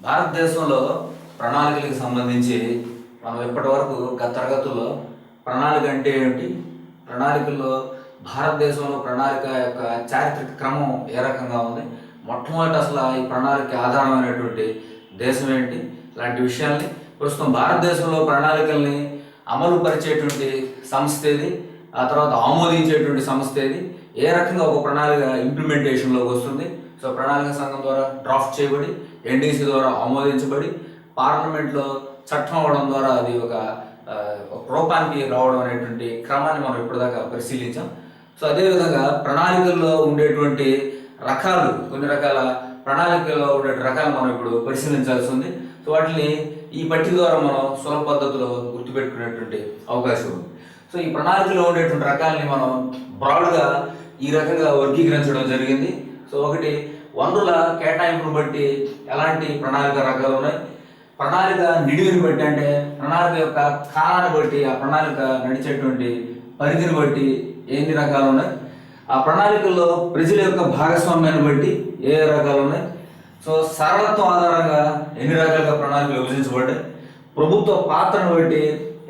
భారతదేశంలో ప్రణాళికలకు సంబంధించి మనం ఇప్పటి వరకు గత తరగతుల్లో ప్రణాళిక అంటే ఏమిటి, ప్రణాళికల్లో భారతదేశంలో ప్రణాళిక యొక్క చారిత్రక క్రమం ఏ రకంగా ఉంది, మొట్టమొదటి అసలు ఈ ప్రణాళిక ఆధారమైనటువంటి దేశం ఏంటి, ఇలాంటి విషయాల్ని ప్రస్తుతం భారతదేశంలో ప్రణాళికల్ని అమలు పరిచేటువంటి సంస్థ ఏది, ఆ తర్వాత ఆమోదించేటువంటి సంస్థ ఏది, ఏ రకంగా ఒక ప్రణాళిక ఇంప్లిమెంటేషన్లోకి వస్తుంది. సో ప్రణాళిక సంఘం ద్వారా డ్రాఫ్ట్ చేయబడి ఎన్డీసీ ద్వారా ఆమోదించబడి పార్లమెంట్లో చట్టం అవ్వడం ద్వారా అది ఒక రూపానికి రావడం అనేటువంటి క్రమాన్ని మనం ఇప్పటిదాకా పరిశీలించాం. సో అదేవిధంగా ప్రణాళికల్లో ఉండేటువంటి రకాలు, కొన్ని రకాల ప్రణాళికల్లో ఉండే రకాలు మనం ఇప్పుడు పరిశీలించాల్సి ఉంది. సో వాటిని ఈ పట్టిక ద్వారా మనం సులభ పద్ధతిలో గుర్తుపెట్టుకునేటువంటి అవకాశం ఉంది. సో ఈ ప్రణాళికలో ఉండేటువంటి రకాలని మనం బ్రాడ్గా ఈ రకంగా వర్గీకరించడం జరిగింది. సో ఒకటి, వనరుల కేటాయింపును బట్టి ఎలాంటి ప్రణాళిక రకాలు ఉన్నాయి, ప్రణాళిక నిడివిని బట్టి అంటే ప్రణాళిక యొక్క కాలాన్ని బట్టి ఆ ప్రణాళిక నడిచేటువంటి పరిధిని బట్టి ఎన్ని రకాలు ఉన్నాయి, ఆ ప్రణాళికల్లో ప్రజల యొక్క భాగస్వామ్యాన్ని బట్టి ఏ రకాలు ఉన్నాయి, సో సరళత్వం ఆధారంగా ఎన్ని రకాలుగా ప్రణాళికలు విభజించబడ్డాయి, ప్రభుత్వ పాత్రను బట్టి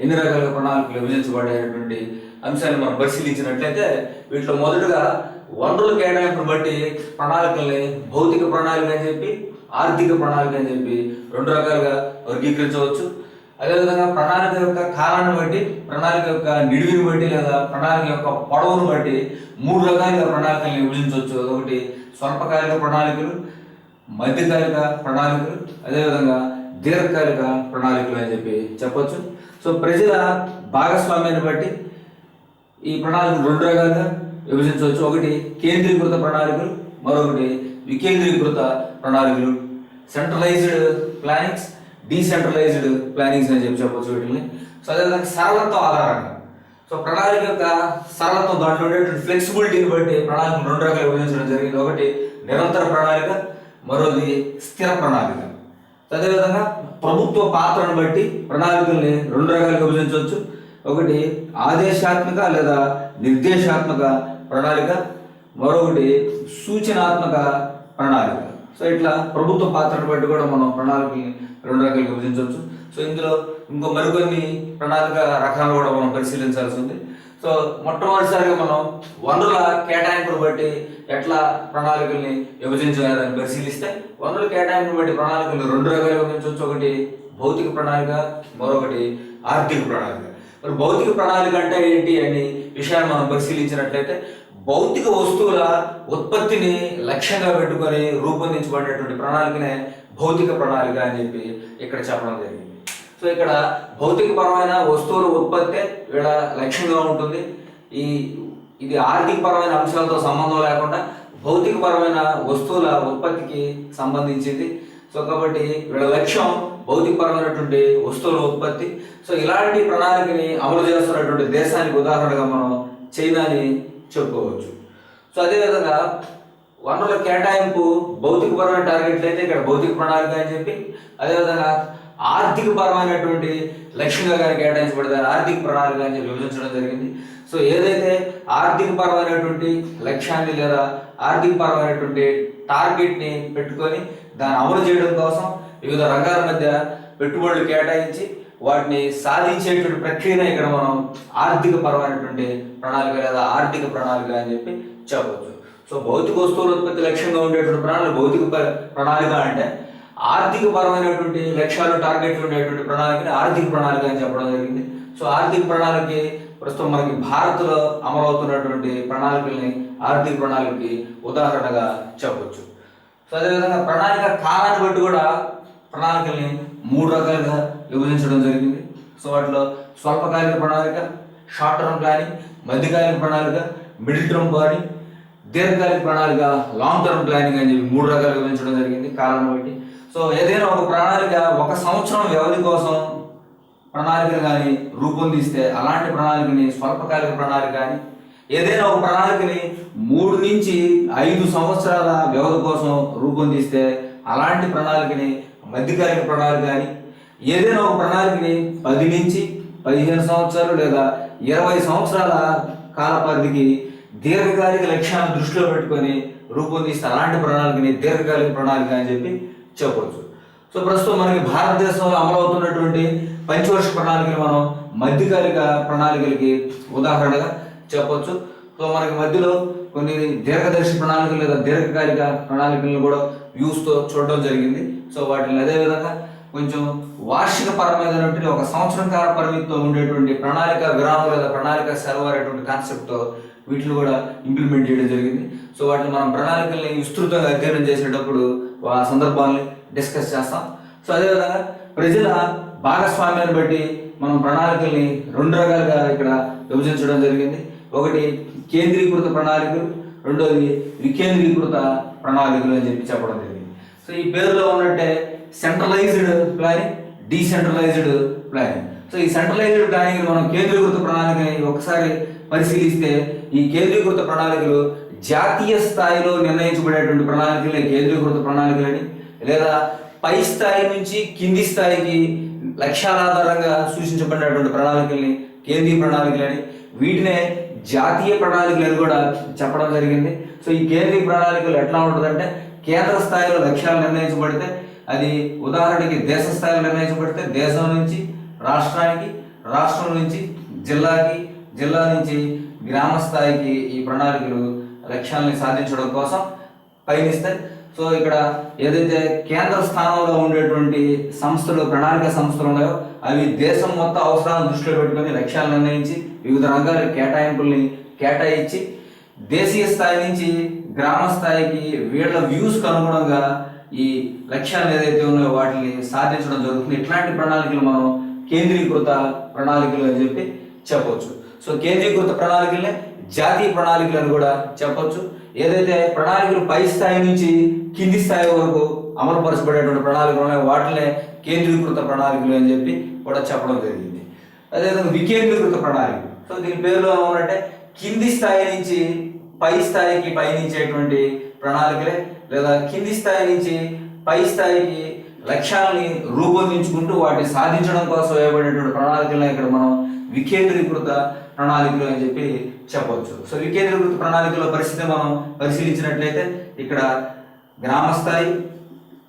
ఎన్ని రకాలుగా ప్రణాళికలు విభజించబడ్డాయి అనేటువంటి అంశాన్ని మనం పరిశీలించినట్లయితే వీటిలో మొదటగా వనరుల కేటాయింపును బట్టి ప్రణాళికల్ని భౌతిక ప్రణాళిక అని చెప్పి, ఆర్థిక ప్రణాళిక అని చెప్పి రెండు రకాలుగా వర్గీకరించవచ్చు. అదేవిధంగా ప్రణాళిక యొక్క కాలాన్ని బట్టి, ప్రణాళిక యొక్క నిడివిని బట్టి లేదా ప్రణాళిక యొక్క పొడవును బట్టి మూడు రకాలుగా ప్రణాళికల్ని విభజించవచ్చు. ఒకటి స్వల్పకాలిక ప్రణాళికలు, మధ్యకాలిక ప్రణాళికలు, అదేవిధంగా దీర్ఘకాలిక ప్రణాళికలు అని చెప్పి చెప్పొచ్చు. సో ప్రజల భాగస్వామ్యాన్ని బట్టి ఈ ప్రణాళికలు రెండు రకాలుగా విభజించవచ్చు. ఒకటి కేంద్రీకృత ప్రణాళికలు, మరొకటి వికేంద్రీకృత ప్రణాళికలు, సెంట్రలైజ్డ్ ప్లానింగ్స్, డీసెంట్రలైజ్డ్ ప్లానింగ్స్ అని చెప్పవచ్చు వీటిని. సో అదేవిధంగా సరళత్వం ఆధారంగా, సో ప్రణాళిక యొక్క సరళత్వం, దాంట్లో ఉండేటువంటి ఫ్లెక్సిబిలిటీని బట్టి ప్రణాళికలు రెండు రకాలు విభజించడం జరిగింది. ఒకటి నిరంతర ప్రణాళిక, మరోది స్థిర ప్రణాళిక. అదేవిధంగా ప్రభుత్వ పాత్రను బట్టి ప్రణాళికల్ని రెండు రకాలుగా విభజించవచ్చు. ఒకటి ఆదేశాత్మక లేదా నిర్దేశాత్మక ప్రణాళిక, మరొకటి సూచనాత్మక ప్రణాళిక. సో ఇట్లా ప్రభుత్వ పాత్రను బట్టి కూడా మనం ప్రణాళికని రెండు రకాలుగా విభజించవచ్చు. సో ఇందులో ఇంకో మరికొన్ని ప్రణాళిక రకాలు కూడా మనం పరిశీలించాల్సి ఉంది. సో మొట్టమొదటిసారిగా మనం వనరుల కేటాయింపును బట్టి ఎట్లా ప్రణాళికల్ని విభజించాలని పరిశీలిస్తే, వనరుల కేటాయింపును బట్టి ప్రణాళికలు రెండు రకాలుగా విభజించవచ్చు. ఒకటి భౌతిక ప్రణాళిక, మరొకటి ఆర్థిక ప్రణాళిక. మరి భౌతిక ప్రణాళిక అంటే ఏంటి అనే విషయాన్ని మనం పరిశీలించినట్లయితే, భౌతిక వస్తువుల ఉత్పత్తిని లక్ష్యంగా పెట్టుకొని రూపొందించబడేటువంటి ప్రణాళికనే భౌతిక ప్రణాళిక అని చెప్పి ఇక్కడ చెప్పడం జరిగింది. సో ఇక్కడ భౌతికపరమైన వస్తువుల ఉత్పత్తి వీళ్ళ లక్ష్యంగా ఉంటుంది. ఇది ఆర్థికపరమైన అంశాలతో సంబంధం లేకుండా భౌతికపరమైన వస్తువుల ఉత్పత్తికి సంబంధించింది. సో కాబట్టి వీళ్ళ లక్ష్యం భౌతికపరమైనటువంటి వస్తువుల ఉత్పత్తి. సో ఇలాంటి ప్రణాళికని అమలు చేస్తున్నటువంటి దేశానికి ఉదాహరణగా మనం చైనాని చెప్పుకోవచ్చు. సో అదేవిధంగా వనరుల కేటాయింపు భౌతికపరమైన టార్గెట్లు అయితే ఇక్కడ భౌతిక ప్రణాళిక అని చెప్పి, అదేవిధంగా ఆర్థిక పరమైనటువంటి లక్ష్యంగా కానీ కేటాయించబడితే ఆర్థిక ప్రణాళిక అని చెప్పి విభజించడం జరిగింది. సో ఏదైతే ఆర్థిక పరమైనటువంటి లక్ష్యాన్ని లేదా ఆర్థిక పరమైనటువంటి టార్గెట్ని పెట్టుకొని దాన్ని అమలు చేయడం కోసం వివిధ రంగాల మధ్య పెట్టుబడులు కేటాయించి వాటిని సాధించేటువంటి ప్రక్రియనే ఇక్కడ మనం ఆర్థిక పరమైనటువంటి ప్రణాళిక లేదా ఆర్థిక ప్రణాళిక అని చెప్పి చెప్పవచ్చు. సో భౌతిక వస్తువుల ఉత్పత్తి లక్ష్యంగా ఉండేటువంటి ప్రణాళిక భౌతిక ప్రణాళిక అంటే, ఆర్థిక పరమైనటువంటి లక్ష్యాలు టార్గెట్లు ఉండేటువంటి ప్రణాళికని ఆర్థిక ప్రణాళిక అని చెప్పడం జరిగింది. సో ఆర్థిక ప్రణాళిక ప్రస్తుతం మనకి భారత్లో అమలవుతున్నటువంటి ప్రణాళికల్ని ఆర్థిక ప్రణాళికకి ఉదాహరణగా చెప్పవచ్చు. సో అదేవిధంగా ప్రణాళిక కాలాన్ని బట్టి కూడా ప్రణాళికల్ని మూడు రకాలుగా విభజించడం జరిగింది. సో వాటిలో స్వల్పకాలిక ప్రణాళిక, షార్ట్ టర్మ్ ప్లానింగ్, మధ్యకాలిక ప్రణాళిక, మిడిల్ టర్మ్ ప్లానింగ్, దీర్ఘకాలిక ప్రణాళిక, లాంగ్ టర్మ్ ప్లానింగ్ అని చెప్పి మూడు రకాలుగా విభజించడం జరిగింది కాలాన్ని బట్టి. సో ఏదైనా ఒక ప్రణాళిక ఒక సంవత్సరం వ్యవధి కోసం ప్రణాళికను కానీ రూపొందిస్తే అలాంటి ప్రణాళికని స్వల్పకాలిక ప్రణాళిక అని, ఏదైనా ఒక ప్రణాళికని 3 నుంచి 5 సంవత్సరాల వ్యవధి కోసం రూపొందిస్తే అలాంటి ప్రణాళికని మధ్యకాలిక ప్రణాళిక అని, ఏదైనా ఒక ప్రణాళికని 10 నుంచి 15 సంవత్సరాలు లేదా 20 సంవత్సరాల కాల పరిధికి దీర్ఘకాలిక లక్ష్యాలను దృష్టిలో పెట్టుకొని రూపొందిస్తే అలాంటి ప్రణాళికని దీర్ఘకాలిక ప్రణాళిక అని చెప్పి చెప్పవచ్చు. సో ప్రస్తుతం మనకి భారతదేశంలో అమలవుతున్నటువంటి పంచవర్ష ప్రణాళికలు మనం మధ్యకాలిక ప్రణాళికలకి ఉదాహరణగా చెప్పొచ్చు. సో మనకి మధ్యలో కొన్ని దీర్ఘదర్శి ప్రణాళికలు లేదా దీర్ఘకాలిక ప్రణాళికలను కూడా వ్యూస్తో చూడడం జరిగింది. సో వాటిని అదేవిధంగా కొంచెం వార్షిక పరమైనటువంటి ఒక సంవత్సరం కాల పరిమితితో ఉండేటువంటి ప్రణాళిక విరామం లేదా ప్రణాళిక సెలవు అనేటువంటి కాన్సెప్ట్తో వీటిని కూడా ఇంప్లిమెంట్ చేయడం జరిగింది. సో వాటిని మనం ప్రణాళికల్ని విస్తృతంగా అధ్యయనం చేసేటప్పుడు ఆ సందర్భాన్ని డిస్కస్ చేస్తాం. సో అదేవిధంగా ప్రజల భాగస్వామ్యాన్ని బట్టి మనం ప్రణాళికల్ని రెండు రకాలుగా ఇక్కడ విభజించడం జరిగింది. ఒకటి కేంద్రీకృత ప్రణాళికలు, రెండోది వికేంద్రీకృత ప్రణాళికలు అని చెప్పడం జరిగింది. సో ఈ పేరులో ఉన్నట్టే centralised planning, decentralised planning. So ఈ సెంట్రలైజ్డ్ ప్లానింగ్ మనం కేంద్రీకృత ప్రణాళికని ఒకసారి పరిశీలిస్తే ఈ కేంద్రీకృత ప్రణాళికలు జాతీయ స్థాయిలో నిర్ణయించబడేటువంటి ప్రణాళికలే కేంద్రీకృత ప్రణాళికలని, లేదా పై స్థాయి నుంచి కింది స్థాయికి లక్ష్యాల ఆధారంగా సూచించబడినటువంటి ప్రణాళికల్ని కేంద్రీయ ప్రణాళికలని, వీటినే జాతీయ ప్రణాళికలు కూడా చెప్పడం జరిగింది. సో ఈ కేంద్రీయ ప్రణాళికలు ఎట్లా ఉంటుందంటే కేంద్ర స్థాయిలో లక్ష్యాలు నిర్ణయించబడితే అది ఉదాహరణకి దేశ స్థాయిలో నిర్ణయించబడితే దేశం నుంచి రాష్ట్రానికి, రాష్ట్రం నుంచి జిల్లాకి, జిల్లా నుంచి గ్రామ స్థాయికి ఈ ప్రణాళికలు లక్ష్యాలని సాధించడం కోసం పయనిస్తాయి. సో ఇక్కడ ఏదైతే కేంద్ర స్థానంలో ఉండేటువంటి సంస్థలు, ప్రణాళిక సంస్థలు ఉన్నాయో అవి దేశం మొత్తం అవసరాలను దృష్టిలో పెట్టుకొని లక్ష్యాలు నిర్ణయించి వివిధ రంగాల కేటాయింపుల్ని కేటాయించి దేశీయ స్థాయి నుంచి గ్రామ స్థాయికి వీళ్ళ వ్యూస్కి అనుగుణంగా ఈ లక్ష్యాలు ఏదైతే ఉన్నాయో వాటిని సాధించడం జరుగుతుంది. ఇట్లాంటి ప్రణాళికలు మనం కేంద్రీకృత ప్రణాళికలు అని చెప్పవచ్చు. సో కేంద్రీకృత ప్రణాళికలనే జాతీయ ప్రణాళికలు అని కూడా చెప్పొచ్చు. ఏదైతే ప్రణాళికలు పై స్థాయి నుంచి కింది స్థాయి వరకు అమలుపరచబడేటువంటి ప్రణాళికలు ఉన్నాయో వాటినే కేంద్రీకృత ప్రణాళికలు అని కూడా చెప్పడం జరిగింది. అదేవిధంగా వికేంద్రీకృత ప్రణాళికలు. సో దీని పేరులో ఉన్నట్టే కింది స్థాయి నుంచి పై స్థాయికి పయనించేటువంటి ప్రణాళికలే, లేదా కింది స్థాయి నుంచి పై స్థాయికి లక్ష్యాలని రూపొందించుకుంటూ వాటిని సాధించడం కోసం వేయబడేటువంటి ప్రణాళికలను ఇక్కడ మనం వికేంద్రీకృత ప్రణాళికలు అని చెప్పవచ్చు. సో వికేంద్రీకృత ప్రణాళికల పరిస్థితి మనం పరిశీలించినట్లయితే ఇక్కడ గ్రామ స్థాయి,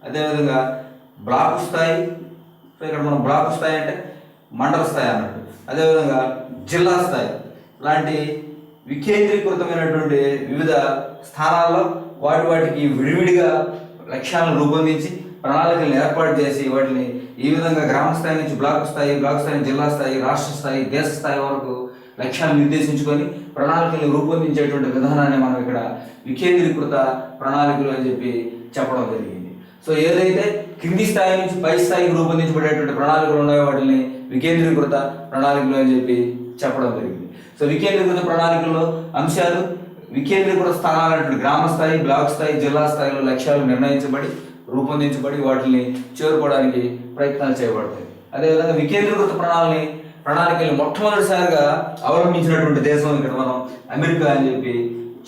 అదేవిధంగా బ్లాకు స్థాయి. సో ఇక్కడ మనం బ్లాకు స్థాయి అంటే మండల స్థాయి అన్నట్టు, అదేవిధంగా జిల్లా స్థాయి లాంటి వికేంద్రీకృతమైనటువంటి వివిధ స్థానాల్లో వాటికి విడివిడిగా లక్ష్యాలను రూపొందించి ప్రణాళికలను ఏర్పాటు చేసి వాటిని ఈ విధంగా గ్రామ స్థాయి నుంచి బ్లాక్ స్థాయి, బ్లాక్ స్థాయి నుంచి జిల్లా స్థాయి, రాష్ట్ర స్థాయి, దేశ స్థాయి వరకు లక్ష్యాలను నిర్దేశించుకొని ప్రణాళికలను రూపొందించేటువంటి విధానాన్ని మనం ఇక్కడ వికేంద్రీకృత ప్రణాళికలు అని చెప్పడం జరిగింది. సో ఏదైతే కింది స్థాయి నుంచి పై స్థాయికి రూపొందించబడేటువంటి ప్రణాళికలు ఉన్నాయో వాటిని వికేంద్రీకృత ప్రణాళికలు అని చెప్పడం జరిగింది. సో వికేంద్రీకృత ప్రణాళికల్లో అంశాలు వికేంద్రీకృత స్థానాలైనటువంటి గ్రామ స్థాయి, బ్లాక్ స్థాయి, జిల్లా స్థాయిలో లక్ష్యాలు నిర్ణయించబడి రూపొందించబడి వాటిని చేరుకోవడానికి ప్రయత్నాలు చేయబడతాయి. అదేవిధంగా వికేంద్రీకృత ప్రణాళికల్ని మొట్టమొదటిసారిగా అవలంబించినటువంటి దేశం ఇక్కడ మనం అమెరికా అని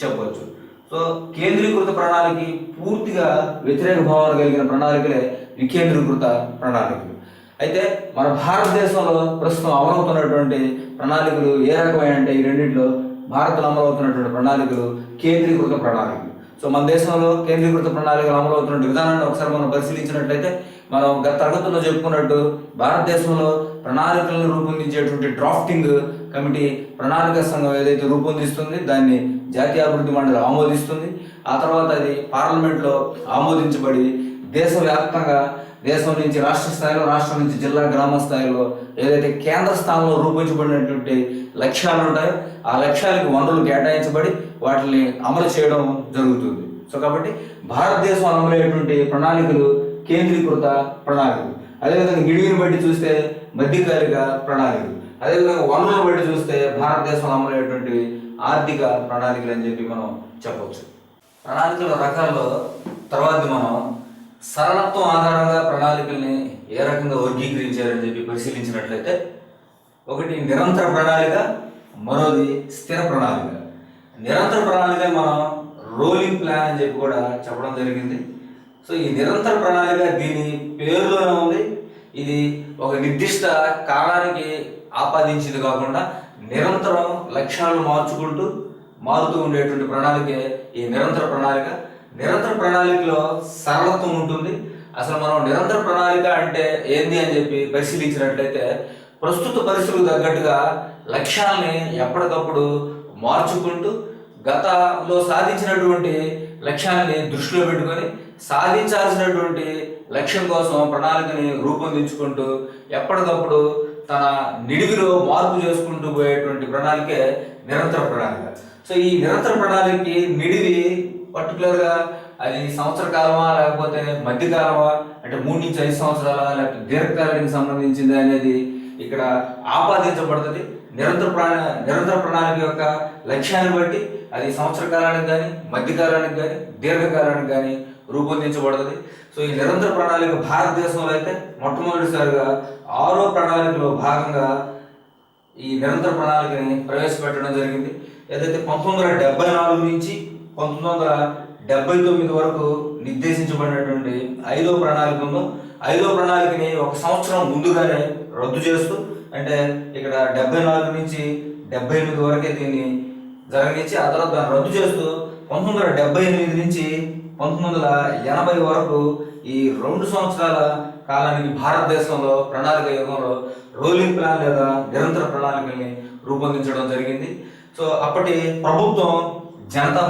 చెప్పవచ్చు. సో కేంద్రీకృత ప్రణాళికకి పూర్తిగా వ్యతిరేక భావాలు కలిగిన ప్రణాళికలే వికేంద్రీకృత ప్రణాళికలు. అయితే మన భారతదేశంలో ప్రస్తుతం అమలవుతున్నటువంటి ప్రణాళికలు ఏ రకమైన అంటే ఈ రెండింటిలో భారత్లో అమలవుతున్నటువంటి ప్రణాళికలు కేంద్రీకృత ప్రణాళికలు. సో మన దేశంలో కేంద్రీకృత ప్రణాళికలు అమలవుతున్న విధానాన్ని ఒకసారి మనం పరిశీలించినట్లయితే మనం గత తరగతుల్లో చెప్పుకున్నట్టు భారతదేశంలో ప్రణాళికలను రూపొందించేటువంటి డ్రాఫ్టింగ్ కమిటీ ప్రణాళిక సంఘం ఏదైతే రూపొందిస్తుంది దాన్ని జాతీయ అభివృద్ధి మండలి ఆమోదిస్తుంది. ఆ తర్వాత అది పార్లమెంట్లో ఆమోదించబడి దేశవ్యాప్తంగా దేశం నుంచి రాష్ట్ర స్థాయిలో, రాష్ట్రం నుంచి జిల్లా, గ్రామ స్థాయిలో ఏదైతే కేంద్ర స్థానంలో రూపొందించబడినటువంటి లక్ష్యాలు ఉంటాయో ఆ లక్ష్యాలకు వనరులు కేటాయించబడి వాటిని అమలు చేయడం జరుగుతుంది. సో కాబట్టి భారతదేశం అమలయ్యేటువంటి ప్రణాళికలు కేంద్రీకృత ప్రణాళికలు. అదేవిధంగా గిడిని బట్టి చూస్తే మధ్యకాలిక ప్రణాళికలు, అదేవిధంగా వనరులను బట్టి చూస్తే భారతదేశంలో అమలయ్యేటువంటి ఆర్థిక ప్రణాళికలు అని మనం చెప్పవచ్చు. ప్రణాళికల రకాల్లో తర్వాత మనం సరళత్వం ఆధారంగా ప్రణాళికల్ని ఏ రకంగా వర్గీకరించారని పరిశీలించినట్లయితే ఒకటి నిరంతర ప్రణాళిక, మరోది స్థిర ప్రణాళిక. నిరంతర ప్రణాళిక మనం రోలింగ్ ప్లాన్ అని కూడా చెప్పడం జరిగింది. సో ఈ నిరంతర ప్రణాళిక దీని పేరులోనే ఉంది. ఇది ఒక నిర్దిష్ట కాలానికి ఆపాదించింది కాకుండా నిరంతరం లక్ష్యాలను మారుతూ ఉండేటువంటి ప్రణాళికే ఈ నిరంతర ప్రణాళిక. నిరంతర ప్రణాళికలో సరళత్వం ఉంటుంది, అసలు మనం నిరంతర ప్రణాళిక అంటే ఏంది అని చెప్పి పరిశీలించినట్లయితే ప్రస్తుత పరిస్థితులకు తగ్గట్టుగా లక్ష్యాలని ఎప్పటికప్పుడు మార్చుకుంటూ గతంలో సాధించినటువంటి లక్ష్యాన్ని దృష్టిలో పెట్టుకొని సాధించాల్సినటువంటి లక్ష్యం కోసం ప్రణాళికని రూపొందించుకుంటూ ఎప్పటికప్పుడు తన నిడివిలో మార్పు చేసుకుంటూ పోయేటువంటి ప్రణాళికే నిరంతర ప్రణాళిక. సో ఈ నిరంతర ప్రణాళికకి నిడివి పర్టికులర్గా అది సంవత్సర కాలమా లేకపోతే మధ్యకాలమా అంటే 3 నుంచి 5 సంవత్సరాల లేకపోతే దీర్ఘకాలానికి సంబంధించింది అనేది ఇక్కడ ఆపాదించబడుతుంది. నిరంతర ప్రణాళిక యొక్క లక్ష్యాన్ని బట్టి అది సంవత్సర కాలానికి కానీ మధ్యకాలానికి కానీ దీర్ఘకాలానికి కానీ రూపొందించబడుతుంది. సో ఈ నిరంతర ప్రణాళిక భారతదేశంలో అయితే మొట్టమొదటిసారిగా 6వ ప్రణాళికలో భాగంగా ఈ నిరంతర ప్రణాళికని ప్రవేశపెట్టడం జరిగింది. ఏదైతే 1974 నుంచి 1979 వరకు నిర్దేశించబడినటువంటి 5వ ప్రణాళిక ఉందో 5వ ప్రణాళికని 1 సంవత్సరం ముందుగానే రద్దు చేస్తూ, అంటే ఇక్కడ 74 నుంచి 78 వరకే దీన్ని జరగనిచ్చి ఆ తర్వాత దాన్ని రద్దు చేస్తూ 1978 నుంచి 1980 వరకు ఈ 2 సంవత్సరాల కాలానికి భారతదేశంలో ప్రణాళిక యుగంలో రోలింగ్ ప్లాన్ లేదా నిరంతర ప్రణాళికల్ని రూపొందించడం జరిగింది. సో అప్పటి ప్రభుత్వం జనతా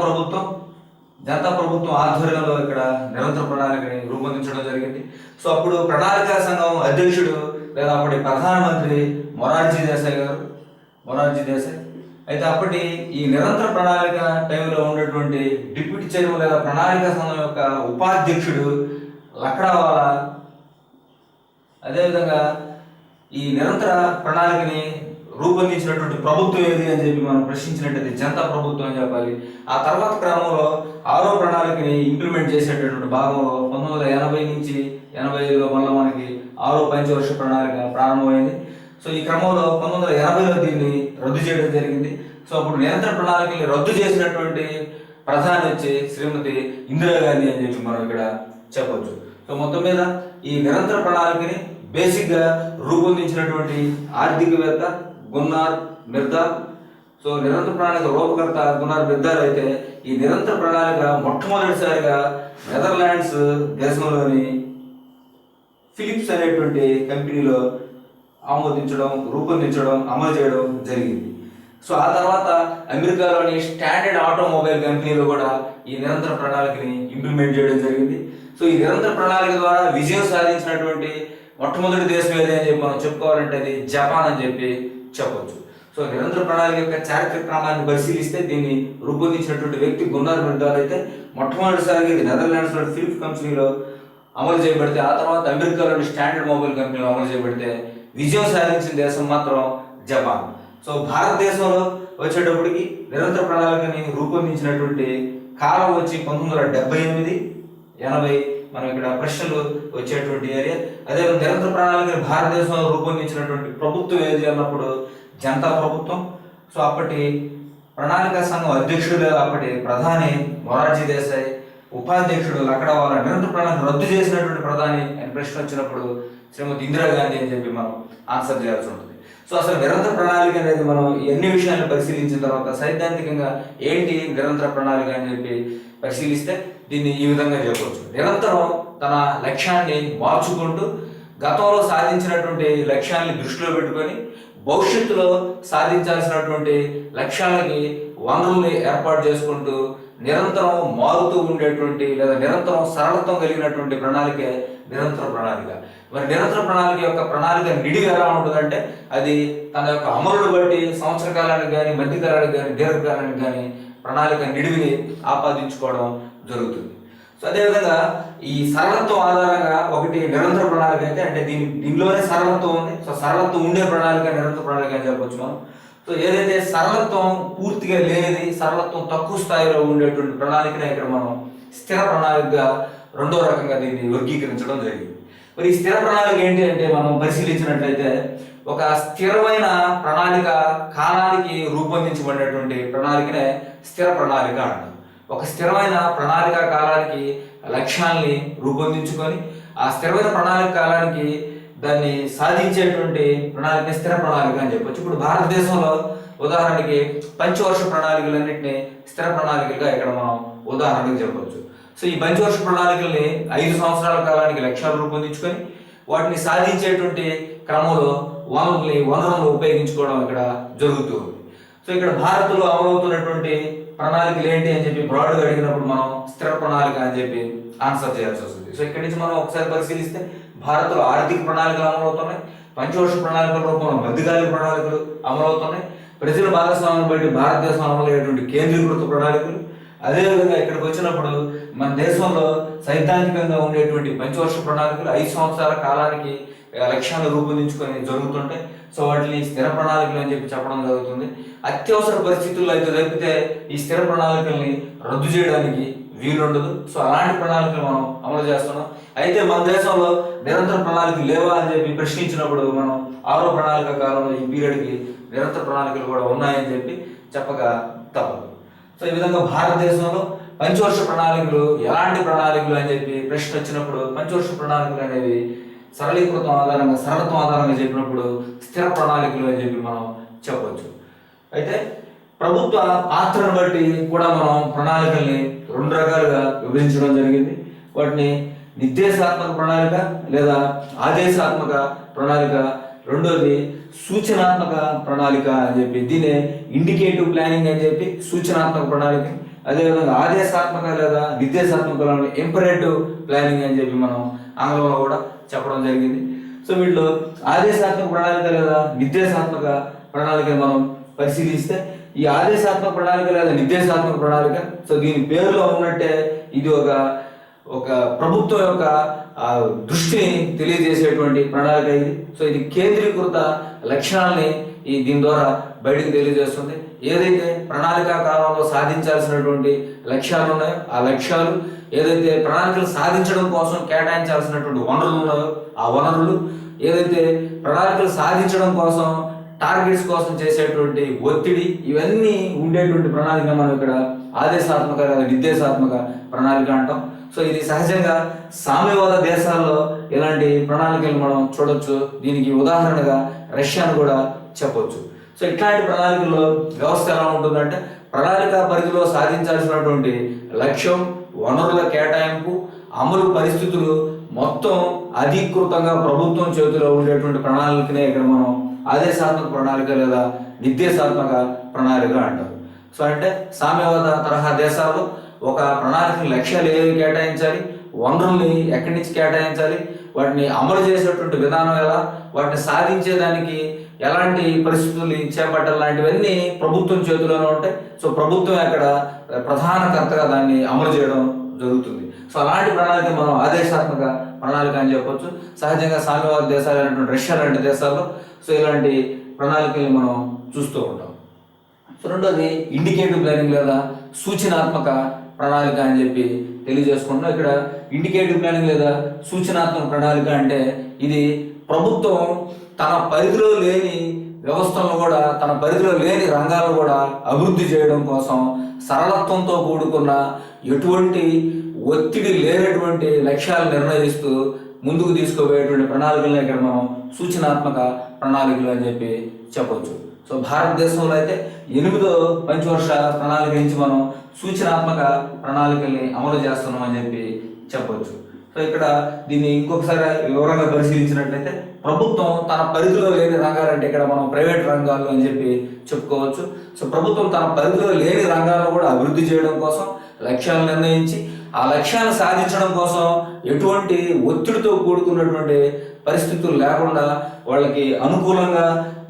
ప్రభుత్వం ఆధ్వర్యంలో ఇక్కడ నిరంతర ప్రణాళికని రూపొందించడం జరిగింది. సో అప్పుడు ప్రణాళికా సంఘం అధ్యక్షుడు లేదా అప్పటి ప్రధానమంత్రి మొరార్జీ దేశాయ్ అయితే అప్పటి ఈ నిరంతర ప్రణాళిక టైంలో ఉన్నటువంటి డిప్యూటీ చైర్మన్ లేదా ప్రణాళికా సంఘం యొక్క ఉపాధ్యక్షుడు లక్డావాలా. అదేవిధంగా ఈ నిరంతర ప్రణాళికని రూపొందించినటువంటి ప్రభుత్వం ఏది అని చెప్పి మనం ప్రశ్నించినట్టయితే జనతా ప్రభుత్వం అని చెప్పాలి. ఆ తర్వాత క్రమంలో 6వ ప్రణాళికని ఇంప్లిమెంట్ చేసేటటువంటి భాగంలో 1980 నుంచి 85లో మళ్ళీ మనకి 6వ పంచవర్ష ప్రణాళిక ప్రారంభమైంది. సో ఈ క్రమంలో 1980లో దీన్ని రద్దు చేయడం జరిగింది. సో అప్పుడు నిరంతర ప్రణాళికని రద్దు చేసినటువంటి ప్రధాని వచ్చి శ్రీమతి ఇందిరాగాంధీ అని చెప్పి మనం ఇక్కడ చెప్పవచ్చు. సో మొత్తం మీద ఈ నిరంతర ప్రణాళికని బేసిక్గా రూపొందించినటువంటి ఆర్థికవేత్త గున్నార్ మిర్దాల్. సో నిరంతర ప్రణాళిక రూపకర్త గున్నార్ మిర్దాల్ అయితే ఈ నిరంతర ప్రణాళిక మొట్టమొదటిసారిగా నెదర్లాండ్స్ దేశంలోని ఫిలిప్స్ అనేటువంటి కంపెనీలో రూపొందించడం అమలు చేయడం జరిగింది. సో ఆ తర్వాత అమెరికాలోని స్టాండర్డ్ ఆటోమొబైల్ కంపెనీలో కూడా ఈ నిరంతర ప్రణాళికని ఇంప్లిమెంట్ చేయడం జరిగింది. సో ఈ నిరంతర ప్రణాళిక ద్వారా విజయం సాధించినటువంటి మొట్టమొదటి దేశం ఏది అని చెప్పి మనం చెప్పుకోవాలంటే అది జపాన్ అని చెప్పి చెప్పవచ్చు. సో నిరంతర ప్రణాళిక యొక్క చారిత్రక క్రమాన్ని పరిశీలిస్తే దీన్ని రూపొందించినటువంటి వ్యక్తి గున్నార్ మిర్దాల్ అయితే మొట్టమొదటిసారిగా ఇది నెదర్లాండ్స్లో ఫిలిప్స్ కంపెనీలో అమలు చేయబడితే ఆ తర్వాత అమెరికాలోని స్టాండర్డ్ మొబైల్ కంపెనీలో అమలు చేయబడితే విజయం సాధించిన దేశం మాత్రం జపాన్. సో భారతదేశంలో వచ్చేటప్పటికి నిరంతర ప్రణాళికని రూపొందించినటువంటి కాలం వచ్చి 1978-80 మనం ఇక్కడ ప్రశ్నలు వచ్చేటువంటి ఏరియా. అదే నిరంతర ప్రణాళికని భారతదేశంలో రూపొందించినటువంటి ప్రభుత్వం ఏది అన్నప్పుడు జనతా ప్రభుత్వం. సో అప్పటి ప్రణాళికా సంఘం అధ్యక్షుడు లేదా అప్పటి ప్రధాని మొరార్జీ దేశాయ్, ఉపాధ్యక్షుడు లక్డావాలా. నిరంతర ప్రణాళిక రద్దు చేసినటువంటి ప్రధాని అని ప్రశ్న వచ్చినప్పుడు శ్రీమతి ఇందిరాగాంధీ అని చెప్పి మనం ఆన్సర్ చేయాల్సి ఉంటుంది. సో అసలు నిరంతర ప్రణాళిక అనేది మనం ఎన్ని విషయాలను పరిశీలించిన తర్వాత సైద్ధాంతికంగా ఏంటి నిరంతర ప్రణాళిక అని చెప్పి పరిశీలిస్తే దీన్ని ఈ విధంగా చెప్పవచ్చు. నిరంతరం తన లక్ష్యాన్ని మార్చుకుంటూ గతంలో సాధించినటువంటి లక్ష్యాన్ని దృష్టిలో పెట్టుకొని భవిష్యత్తులో సాధించాల్సినటువంటి లక్ష్యాలకి వనరుల్ని ఏర్పాటు చేసుకుంటూ నిరంతరం మారుతూ ఉండేటువంటి లేదా నిరంతరం సరళత్వం కలిగినటువంటి ప్రణాళికే నిరంతర ప్రణాళిక. మరి నిరంతర ప్రణాళిక యొక్క ప్రణాళిక నిడివి ఎలా ఉంటుందంటే అది తన యొక్క అమలును బట్టి సంవత్సర కాలానికి కానీ మధ్యకాలానికి కానీ దీర్ఘకాలానికి కానీ ప్రణాళిక నిడివిని ఆపాదించుకోవడం జరుగుతుంది. సో అదేవిధంగా ఈ సరళత్వం ఆధారంగా ఒకటి నిరంతర ప్రణాళిక అయితే అంటే దీనిలోనే సరళత్వం ఉంది. సో సరళత్వం ఉండే ప్రణాళిక నిరంతర ప్రణాళిక అని చెప్పొచ్చు మనం. సో ఏదైతే సరళత్వం పూర్తిగా లేనిది, సరళత్వం తక్కువ స్థాయిలో ఉండేటువంటి ప్రణాళికనే ఇక్కడ మనం స్థిర ప్రణాళికగా రెండో రకంగా దీన్ని వర్గీకరించడం జరిగింది. మరి ఈ స్థిర ప్రణాళిక ఏంటి అంటే మనం పరిశీలించినట్లయితే ఒక స్థిరమైన ప్రణాళిక కాలానికి రూపొందించబడినటువంటి ప్రణాళికనే స్థిర ప్రణాళిక అంటారు. ఒక స్థిరమైన ప్రణాళిక కాలానికి లక్ష్యాల్ని రూపొందించుకొని ఆ స్థిరమైన ప్రణాళిక కాలానికి దాన్ని సాధించేటువంటి ప్రణాళిక స్థిర ప్రణాళిక అని చెప్పొచ్చు. ఇప్పుడు భారతదేశంలో ఉదాహరణకి పంచవర్ష ప్రణాళికలన్నింటినీ స్థిర ప్రణాళికలుగా ఇక్కడ మనం ఉదాహరణకి చెప్పవచ్చు. సో ఈ పంచవర్ష ప్రణాళికల్ని 5 సంవత్సరాల కాలానికి లక్ష్యాలు రూపొందించుకొని వాటిని సాధించేటువంటి క్రమంలో వనరులను ఉపయోగించుకోవడం ఇక్కడ జరుగుతుంది. సో ఇక్కడ భారత్లో అమలవుతున్నటువంటి ప్రణాళికలు ఏంటి అని చెప్పి బ్రాడ్గా అడిగినప్పుడు మనం స్థిర ప్రణాళిక అని చెప్పి ఆన్సర్ చేయాల్సి వస్తుంది. సో ఇక్కడి నుంచి మనం ఒకసారి పరిశీలిస్తే భారత్లో ఆర్థిక ప్రణాళికలు అమలవుతున్నాయి, పంచవర్ష ప్రణాళికల రూపంలో మధ్యకాలిక ప్రణాళికలు అమలవుతున్నాయి, ప్రజల భాగస్వామ్యం బట్టి భారతదేశం అమలయ్యేటువంటి కేంద్రీకృత ప్రణాళికలు. అదేవిధంగా ఇక్కడికి వచ్చినప్పుడు మన దేశంలో సైద్ధాంతికంగా ఉండేటువంటి పంచవర్ష ప్రణాళికలు 5 సంవత్సరాల కాలానికి లక్ష్యాలు రూపొందించుకొని జరుగుతుంటాయి. సో వాటిని స్థిర ప్రణాళికలు అని చెప్పి చెప్పడం జరుగుతుంది. అత్యవసర పరిస్థితుల్లో అయితే తప్పితే ఈ స్థిర ప్రణాళికల్ని రద్దు చేయడానికి వీలుండదు. సో అలాంటి ప్రణాళికలు మనం అమలు చేస్తున్నాం. అయితే మన దేశంలో నిరంతర ప్రణాళికలు లేవా అని చెప్పి ప్రశ్నించినప్పుడు మనం 6వ ప్రణాళిక కాలంలో ఈ పీరియడ్కి నిరంతర ప్రణాళికలు కూడా ఉన్నాయని చెప్పి చెప్పక తప్పదు. సో ఈ విధంగా భారతదేశంలో పంచవర్ష ప్రణాళికలు ఎలాంటి ప్రణాళికలు అని చెప్పి ప్రశ్న వచ్చినప్పుడు పంచవర్ష ప్రణాళికలు అనేవి సరళీకృతం ఆధారంగా సరళత్వం ఆధారంగా చెప్పినప్పుడు స్థిర ప్రణాళికలు అని చెప్పి మనం చెప్పవచ్చు. అయితే ప్రభుత్వ పాత్రను బట్టి కూడా మనం ప్రణాళికల్ని 2 రకాలుగా విభజించడం జరిగింది. వాటిని నిర్దేశాత్మక ప్రణాళిక లేదా ఆదేశాత్మక ప్రణాళిక, రెండోది సూచనాత్మక ప్రణాళిక అని చెప్పి దీనే ఇండికేటివ్ ప్లానింగ్ అని చెప్పి సూచనాత్మక ప్రణాళిక. అదేవిధంగా ఆదేశాత్మక లేదా నిర్దేశాత్మక ఇంపరేటివ్ ప్లానింగ్ అని చెప్పి మనం ఆంగ్లంలో కూడా చెప్పడం జరిగింది. సో వీటిలో ఆదేశాత్మక ప్రణాళిక లేదా నిర్దేశాత్మక ప్రణాళిక మనం పరిశీలిస్తే ఈ ఆదేశాత్మక ప్రణాళిక లేదా నిర్దేశాత్మక ప్రణాళిక సో దీని పేరులో ఉన్నట్టే ఇది ఒక ప్రభుత్వం యొక్క దృష్టిని తెలియజేసేటువంటి ప్రణాళిక ఇది. సో ఇది కేంద్రీకృత లక్ష్యాలని దీని ద్వారా బయటకు తెలియజేస్తుంది. ఏదైతే ప్రణాళికా కాలంలో సాధించాల్సినటువంటి లక్ష్యాలు ఉన్నాయో ఆ లక్ష్యాలు, ఏదైతే ప్రణాళికలు సాధించడం కోసం కేటాయించాల్సినటువంటి వనరులు ఉన్నాయో ఆ వనరులు, ఏదైతే ప్రణాళికలు సాధించడం కోసం టార్గెట్స్ కోసం చేసేటువంటి ఒత్తిడి, ఇవన్నీ ఉండేటువంటి ప్రణాళిక మనం ఇక్కడ ఆదేశాత్మక లేదా నిర్దేశాత్మక ప్రణాళిక అంటాం. సో ఇది సహజంగా సామ్యవాద దేశాల్లో ఇలాంటి ప్రణాళికలు మనం చూడొచ్చు. దీనికి ఉదాహరణగా రష్యాను కూడా చెప్పొచ్చు. సో ఇట్లాంటి ప్రణాళికల్లో వ్యవస్థ ఎలా ఉంటుందంటే ప్రణాళిక పరిధిలో సాధించాల్సినటువంటి లక్ష్యం, వనరుల కేటాయింపు, అమలు పరిస్థితులు మొత్తం అధీకృతంగా ప్రభుత్వం చేతిలో ఉండేటువంటి ప్రణాళికనే ఇక్కడ మనం ఆదేశాత్మక ప్రణాళిక లేదా నిర్దేశాత్మక ప్రణాళిక అంటారు. సో అంటే సామ్యవాద తరహా దేశాల్లో ఒక ప్రణాళిక లక్ష్యాలు ఏవి కేటాయించాలి, వనరుల్ని ఎక్కడి నుంచి కేటాయించాలి, వాటిని అమలు చేసేటువంటి విధానం ఎలా, వాటిని సాధించేదానికి ఎలాంటి పరిస్థితులు చేపట్టాలి లాంటివన్నీ ప్రభుత్వం చేతిలోనే ఉంటాయి. సో ప్రభుత్వం అక్కడ ప్రధాన కర్తగా దాన్ని అమలు చేయడం జరుగుతుంది. సో అలాంటి ప్రణాళిక మనం ఆదేశాత్మక ప్రణాళిక అని చెప్పొచ్చు. సహజంగా సామ్యవాద దేశాలు అయినటువంటి రష్యా లాంటి దేశాల్లో సో ఇలాంటి ప్రణాళికల్ని మనం చూస్తూ ఉంటాం. సో రెండోది ఇండికేటివ్ ప్లానింగ్ లేదా సూచనాత్మక ప్రణాళిక అని చెప్పి తెలియజేసుకుంటున్నాం. ఇక్కడ ఇండికేటివ్ ప్లానింగ్ లేదా సూచనాత్మక ప్రణాళిక అంటే ఇది ప్రభుత్వం తన పరిధిలో లేని వ్యవస్థలను కూడా, తన పరిధిలో లేని రంగాలను కూడా అభివృద్ధి చేయడం కోసం సరళత్వంతో కూడుకున్న ఎటువంటి ఒత్తిడి లేనటువంటి లక్ష్యాలు నిర్ణయిస్తూ ముందుకు తీసుకుపోయేటువంటి ప్రణాళికలను ఇక్కడ మనం సూచనాత్మక ప్రణాళికలు అని చెప్పి చెప్పొచ్చు. సో భారతదేశంలో అయితే 8వ పంచవర్ష ప్రణాళిక నుంచి మనం సూచనాత్మక ప్రణాళికల్ని అమలు చేస్తున్నాం అని చెప్పి చెప్పొచ్చు. సో ఇక్కడ దీన్ని ఇంకొకసారి వివరంగా పరిశీలించినట్లయితే ప్రభుత్వం తన పరిధిలో లేని రంగాలంటే ఇక్కడ మనం ప్రైవేట్ రంగాలు అని చెప్పి చెప్పుకోవచ్చు. సో ప్రభుత్వం తన పరిధిలో లేని రంగాలను కూడా అభివృద్ధి చేయడం కోసం లక్ష్యాలు నిర్ణయించి ఆ లక్ష్యాలను సాధించడం కోసం ఎటువంటి ఒత్తిడితో కూడుకున్నటువంటి పరిస్థితులు లేకుండా వాళ్ళకి అనుకూలంగా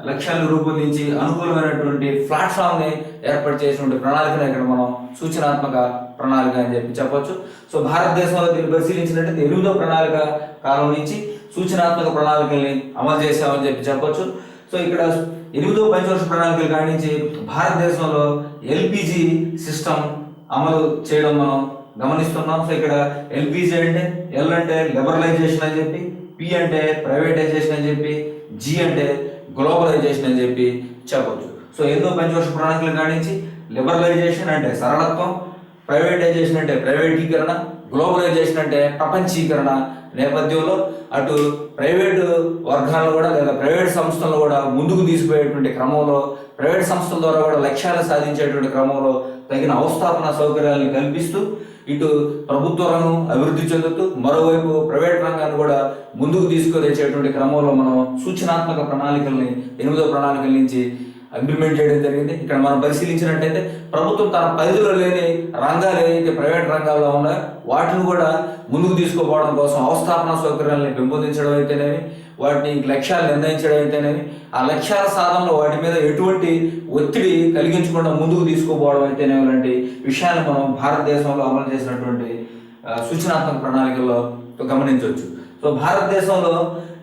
లక్ష్యాలను రూపొందించి అనుకూలమైనటువంటి ప్లాట్ఫామ్ని ఏర్పాటు చేసినటువంటి ప్రణాళికను ఇక్కడ మనం సూచనాత్మక ప్రణాళిక అని చెప్పి చెప్పొచ్చు. సో భారతదేశంలో దీన్ని పరిశీలించినట్లయితే 8వ ప్రణాళిక కాలం నుంచి సూచనాత్మక ప్రణాళికల్ని అమలు చేశామని చెప్పి చెప్పొచ్చు. సో ఇక్కడ 8వ పంచవర్ష ప్రణాళికలు కానించి భారతదేశంలో ఎల్పిజి సిస్టమ్ అమలు చేయడం మనం గమనిస్తున్నాం. సో ఇక్కడ ఎల్పిజి అంటే ఎల్ అంటే లిబరలైజేషన్ అని చెప్పి, పి అంటే ప్రైవేటైజేషన్ అని చెప్పి, జి అంటే గ్లోబలైజేషన్ అని చెప్పి చెప్పొచ్చు. సో 8వ పంచవర్ష ప్రణాళికలు కానించి లిబరలైజేషన్ అంటే సరళత్వం, ప్రైవేటైజేషన్ అంటే ప్రైవేటీకరణ, గ్లోబలైజేషన్ అంటే ప్రపంచీకరణ నేపథ్యంలో అటు ప్రైవేటు వర్గాలను కూడా లేదా ప్రైవేట్ సంస్థలను కూడా ముందుకు తీసుకుపోయేటువంటి క్రమంలో, ప్రైవేట్ సంస్థల ద్వారా కూడా లక్ష్యాలు సాధించేటువంటి క్రమంలో తగిన అవస్థాపన సౌకర్యాలను కల్పిస్తూ ఇటు ప్రభుత్వ రంగం అభివృద్ధి చెందుతూ మరోవైపు ప్రైవేట్ రంగాన్ని కూడా ముందుకు తీసుకువచ్చేటువంటి క్రమంలో మనం సూచనాత్మక ప్రణాళికల్ని 8వ ప్రణాళికల నుంచి ఇంప్లిమెంట్ చేయడం జరిగింది. ఇక్కడ మనం పరిశీలించినట్టయితే ప్రభుత్వం తన పరిధిలో లేని రంగాలు ఏదైతే ప్రైవేట్ రంగాల్లో ఉన్నాయో వాటిని కూడా ముందుకు తీసుకుపోవడం కోసం అవస్థాపన సౌకర్యాలను పెంపొందించడం అయితేనేమి, వాటిని లక్ష్యాలు నిర్ణయించడం అయితేనేమి, ఆ లక్ష్యాల సాధనలో వాటి మీద ఎటువంటి ఒత్తిడి కలిగించకుండా ముందుకు తీసుకుపోవడం అయితేనేమి లాంటి విషయాన్ని మనం భారతదేశంలో అమలు చేసినటువంటి సూచనాత్మక ప్రణాళికల్లో గమనించవచ్చు. సో భారతదేశంలో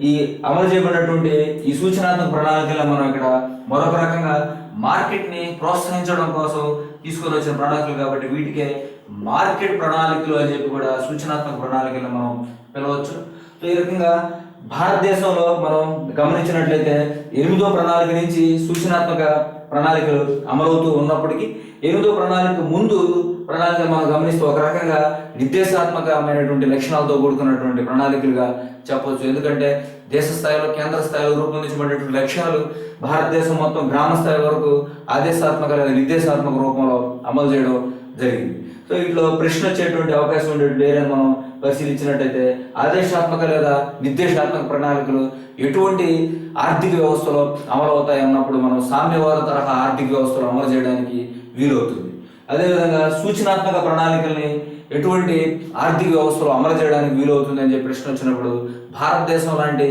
ఈ అమలు చేయబడినటువంటి ఈ సూచనాత్మక ప్రణాళికల్లో మనం ఇక్కడ మరొక రకంగా మార్కెట్ని ప్రోత్సహించడం కోసం తీసుకొని వచ్చిన ప్రణాళికలు కాబట్టి వీటికే మార్కెట్ ప్రణాళికలు అని చెప్పి కూడా సూచనాత్మక ప్రణాళికలు మనం పిలవచ్చు. సో ఈ రకంగా భారతదేశంలో మనం గమనించినట్లయితే 8వ ప్రణాళిక నుంచి సూచనాత్మక ప్రణాళికలు అమలవుతూ ఉన్నప్పటికీ 8వ ప్రణాళిక ముందు ప్రణాళిక మనం గమనిస్తూ ఒక రకంగా నిర్దేశాత్మకమైనటువంటి లక్షణాలతో కూడుకున్నటువంటి ప్రణాళికలుగా చెప్పవచ్చు. ఎందుకంటే దేశ స్థాయిలో కేంద్ర స్థాయిలో రూపొందించబడినటువంటి లక్ష్యాలు భారతదేశం మొత్తం గ్రామ స్థాయి వరకు ఆదేశాత్మక లేదా నిర్దేశాత్మక రూపంలో అమలు చేయడం జరిగింది. సో వీటిలో ప్రశ్న వచ్చేటువంటి అవకాశం ఉండేటువంటి ఏరియాని మనం పరిశీలించినట్టయితే ఆదేశాత్మక లేదా నిర్దేశాత్మక ప్రణాళికలు ఎటువంటి ఆర్థిక వ్యవస్థలో అమలు అవుతాయి అన్నప్పుడు మనం సామ్యవాద తరహా ఆర్థిక వ్యవస్థలో అమలు చేయడానికి వీలవుతుంది. అదేవిధంగా సూచనాత్మక ప్రణాళికల్ని ఎటువంటి ఆర్థిక వ్యవస్థలో అమలు చేయడానికి వీలవుతుంది అని చెప్పి ప్రశ్న వచ్చినప్పుడు భారతదేశం లాంటి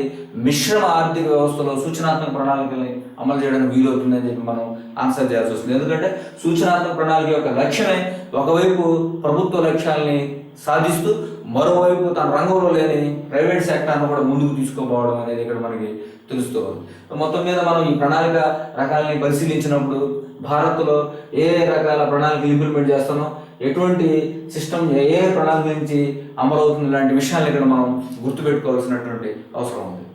మిశ్రమ ఆర్థిక వ్యవస్థలో సూచనాత్మక ప్రణాళికల్ని అమలు చేయడానికి వీలవుతుంది అని చెప్పి మనం ఆన్సర్ చేయాల్సి వస్తుంది. ఎందుకంటే సూచనాత్మక ప్రణాళిక యొక్క లక్ష్యమే ఒకవైపు ప్రభుత్వ లక్ష్యాలని సాధిస్తూ మరోవైపు తన రంగంలో లేని ప్రైవేట్ సెక్టార్ను కూడా ముందుకు తీసుకుపోవడం అనేది ఇక్కడ మనకి తెలుస్తుంది. మొత్తం మీద మనం ఈ ప్రణాళిక రకాలని పరిశీలించినప్పుడు భారత్లో ఏ రకాల ప్రణాళికలు ఇంప్లిమెంట్ చేస్తున్నాం, ఎటువంటి సిస్టమ్ ఏ ప్రణాళిక నుంచి అమలవుతుంది లాంటి విషయాలు ఇక్కడ మనం గుర్తుపెట్టుకోవాల్సినటువంటి అవసరం ఉంది.